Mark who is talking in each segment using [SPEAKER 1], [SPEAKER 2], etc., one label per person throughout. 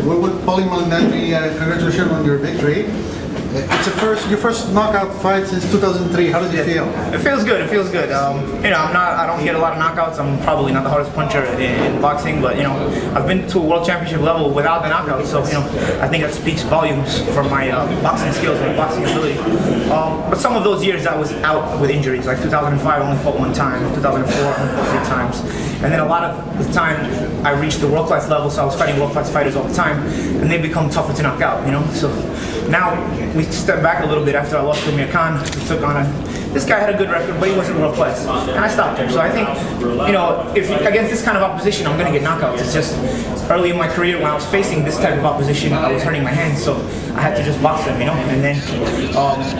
[SPEAKER 1] We're with Paulie Malignaggi. Congratulations on your victory. It's your first knockout fight since 2003. How does it feel?
[SPEAKER 2] It feels good. It feels good. You know, I don't get a lot of knockouts. I'm probably not the hardest puncher in boxing, but you know, I've been to a world championship level without the knockout. So you know, I think that speaks volumes for my boxing skills and boxing ability. But some of those years I was out with injuries. Like 2005, I only fought one time. 2004, I only fought 3 times. And then a lot of the time I reached the world class level, so I was fighting world class fighters all the time, and they become tougher to knock out. You know, so now we stepped back a little bit after I lost to Amir Khan. We took on this guy had a good record, but he wasn't world class, and I stopped him. So I think, you know, if against this kind of opposition, I'm going to get knockouts. It's just early in my career when I was facing this type of opposition, I was hurting my hands, so I had to just box them, you know. And then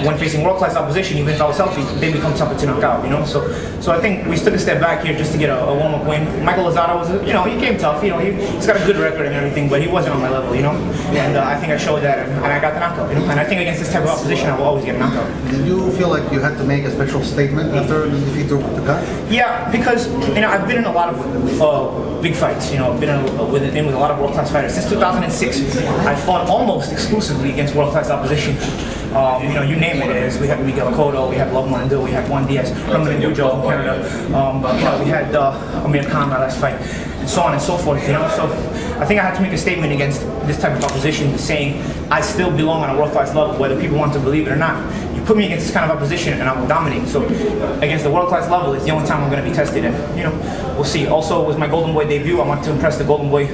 [SPEAKER 2] when facing world class opposition, even if I was healthy, they become tougher to knock out, you know. So I think we took a step back here just to get a warm up win. Michael Lozada was, you know, he came tough. You know, he's got a good record and everything, but he wasn't on my level, you know. And I think I showed that, and I got the knockout, you know. And I think against this type of opposition, I will always get a knockout.
[SPEAKER 1] Did you feel like you had to make a special statement after the defeat to Khan?
[SPEAKER 2] Yeah, because you know I've been in a lot of big fights. You know, I've been in with a lot of world class fighters since 2006. I fought almost exclusively against world class opposition. You know, you name it. We had Miguel Cotto, we had Love Mandel, we had Juan Diaz, Herman Dujo from Canada. You know, we had Amir Khan my last fight, and so on and so forth. You know, so I think I had to make a statement against this type of opposition, saying I still belong on a world class level, whether people want to believe it or not. Put me against this kind of opposition and I will dominate. So against the world class level, it's the only time I'm going to be tested, and you know, we'll see. Also, with my Golden Boy debut, I want to impress the Golden Boy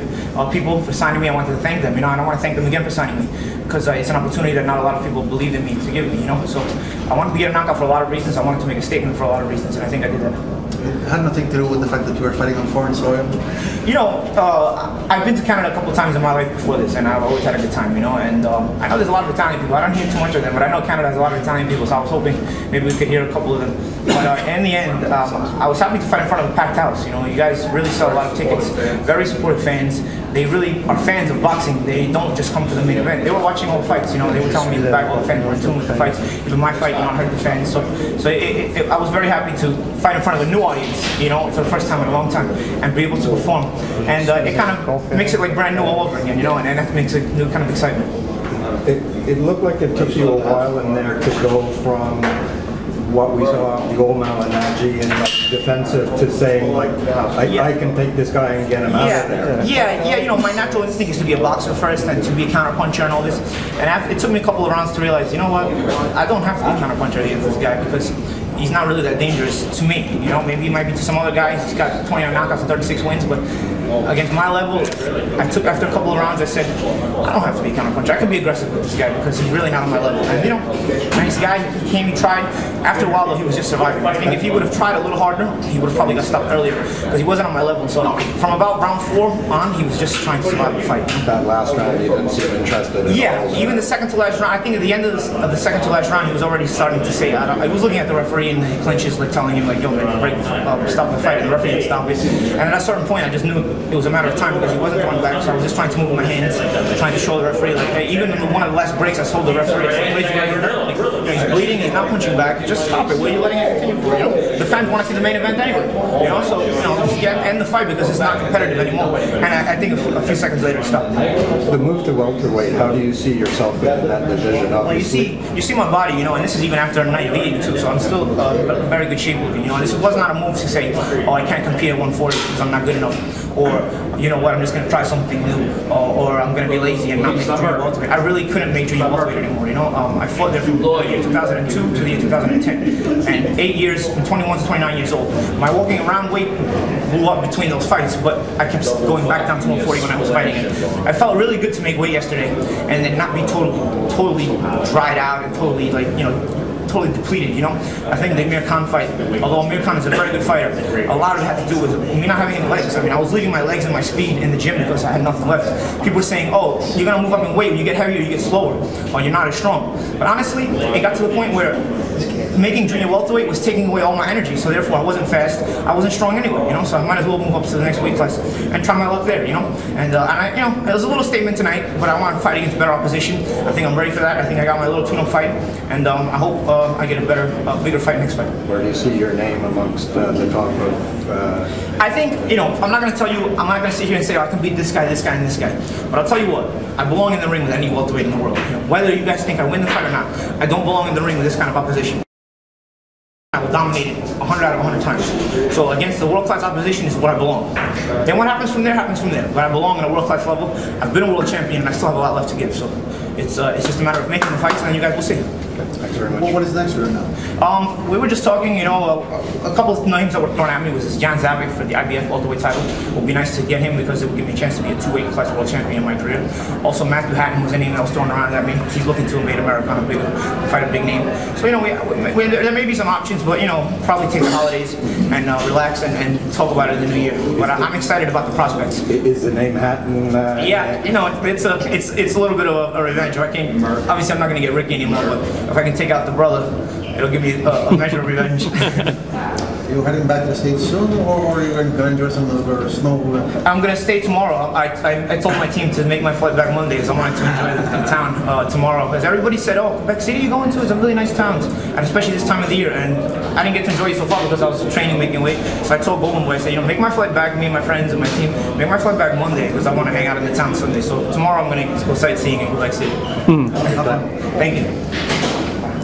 [SPEAKER 2] people for signing me. I wanted to thank them, you know, and I want to thank them again for signing me, because it's an opportunity that not a lot of people believed in me to give me, you know. So I wanted to get a knockout for a lot of reasons. I wanted to make a statement for a lot of reasons, and I think I did that.
[SPEAKER 1] It had nothing to do with the fact that you were fighting on foreign soil?
[SPEAKER 2] You know, I've been to Canada a couple times in my life before this, and I've always had a good time, you know. And I know there's a lot of Italian people. I don't hear too much of them, but I know Canada has a lot of Italian people, so I was hoping maybe we could hear a couple of them. But in the end, I was happy to fight in front of a packed house. You know, you guys really sell a lot of tickets, very supportive fans. They really are fans of boxing. They don't just come to the main event. They were watching all the fights, you know. They were telling me in the back all the fans were in tune with the fights. Even my fight, you know, I heard the fans. So I was very happy to fight in front of a new audience, you know, for the first time in a long time, and be able to perform. And it kind of makes it like brand new all over again, you know, and that makes a new kind of excitement.
[SPEAKER 3] It looked like it took you a while in there to go from what we saw the old Malignaggi and like defensive to saying like I can take this guy and get him out of there.
[SPEAKER 2] Yeah, you know, my natural instinct is to be a boxer first and to be a counter puncher and all this. And it took me a couple of rounds to realize, you know what, I don't have to be a counter puncher against this guy, because he's not really that dangerous to me. You know, maybe he might be to some other guys. He's got 29 knockouts and 36 wins, but against my level, after a couple of rounds, I said, I don't have to be a counter puncher. I can be aggressive with this guy because he's really not on my level. And you know, nice guy. He came, he tried. After a while, though, he was just surviving. I think if he would have tried a little harder, he would have probably got stopped earlier, because he wasn't on my level. So from about round 4 on, he was just trying to survive the fight.
[SPEAKER 3] That last round, you didn't seem interested at all.
[SPEAKER 2] Even the second to last round. I think at the end of the second to last round, he was already starting to say, I was looking at the referee and he clinches, like telling him, like, yo, man, stop the fight. And the referee didn't stop it. And at a certain point, I just knew it was a matter of time, because he wasn't going back. So I was just trying to move my hands, trying to show the referee, like, hey, even in one of the last breaks, I told the referee, like, he's bleeding, he's not punching back, just stop it. What are you letting it continue for? You know, the fans want to see the main event anyway. You know, so you know, just end the fight because it's not competitive anymore. And I think a few seconds later, it stopped.
[SPEAKER 3] The move to welterweight, how do you see yourself in that division?
[SPEAKER 2] Well, you see my body, you know, and this is even after a night leading too, so I'm still in very good shape looking. You know, this was not a move to say, oh, I can't compete at 140 because I'm not good enough, or you know what, I'm just going to try something new, or I'm going to be lazy and not make junior welterweight. I really couldn't make junior welterweight anymore. You know, I fought there from the year 2002 to the year 2010, and 8 years, from 21 to 29 years old. My walking around weight blew up between those fights, but I kept going back down to 140 when I was fighting it. I felt really good to make weight yesterday, and then not be totally dried out and totally, like, you know, totally depleted, you know. I think the Amir Khan fight, although Amir Khan is a very good fighter, a lot of it had to do with me not having any legs. I mean, I was leaving my legs and my speed in the gym because I had nothing left. People were saying, oh, you're gonna move up in weight, when you get heavier, you get slower, or you're not as strong. But honestly, it got to the point where making junior welterweight was taking away all my energy, so therefore I wasn't fast, I wasn't strong anyway, you know, so I might as well move up to the next weight class and try my luck there, you know. And you know, it was a little statement tonight, but I want to fight against better opposition. I think I'm ready for that. I think I got my little tune-up fight, and I hope I get a bigger fight next fight.
[SPEAKER 3] Where do you see your name amongst the top of?
[SPEAKER 2] I think, I'm not going to tell you, I'm not going to sit here and say, oh, I can beat this guy, and this guy. But I'll tell you what, I belong in the ring with any welterweight in the world. Whether you guys think I win the fight or not, I don't belong in the ring with this kind of opposition. I will dominate it 100 out of 100 times. So against the world-class opposition is where I belong. Then what happens from there happens from there. But I belong at a world-class level. I've been a world champion and I still have a lot left to give. So it's just a matter of making the fights and then you guys will see.
[SPEAKER 3] Thanks very much.
[SPEAKER 1] Well, what is next right now?
[SPEAKER 2] We were just talking, a couple of names that were thrown at me was Jan Zavik for the IBF welterweight title. It would be nice to get him because it would give me a chance to be a two-weight class world champion in my career. Also, Matthew Hatton was a name that was thrown around at me. He's looking to invade America on fight a big name. So, there may be some options, but, probably take the holidays and relax and talk about it in the new year. But I'm excited about the prospects.
[SPEAKER 3] Is the name Hatton?
[SPEAKER 2] Yeah, it's a little bit of a revenge. Obviously, I'm not going to get Ricky anymore, but if I can take out the brother, it'll give me a measure of revenge.
[SPEAKER 1] Are you heading back to the States soon, or are you going to enjoy some of the snow?
[SPEAKER 2] I'm going to stay tomorrow. I told my team to make my flight back Monday because I wanted to enjoy the town tomorrow. Because everybody said, oh, Quebec City you're going to is a really nice town, and especially this time of the year. And I didn't get to enjoy it so far because I was training, making weight. So I told Golden Boy, I said, make my flight back, me and my friends and my team, make my flight back Monday because I want to hang out in the town Sunday. So tomorrow I'm going to go sightseeing in Quebec City.
[SPEAKER 1] Have fun.
[SPEAKER 2] Thank you.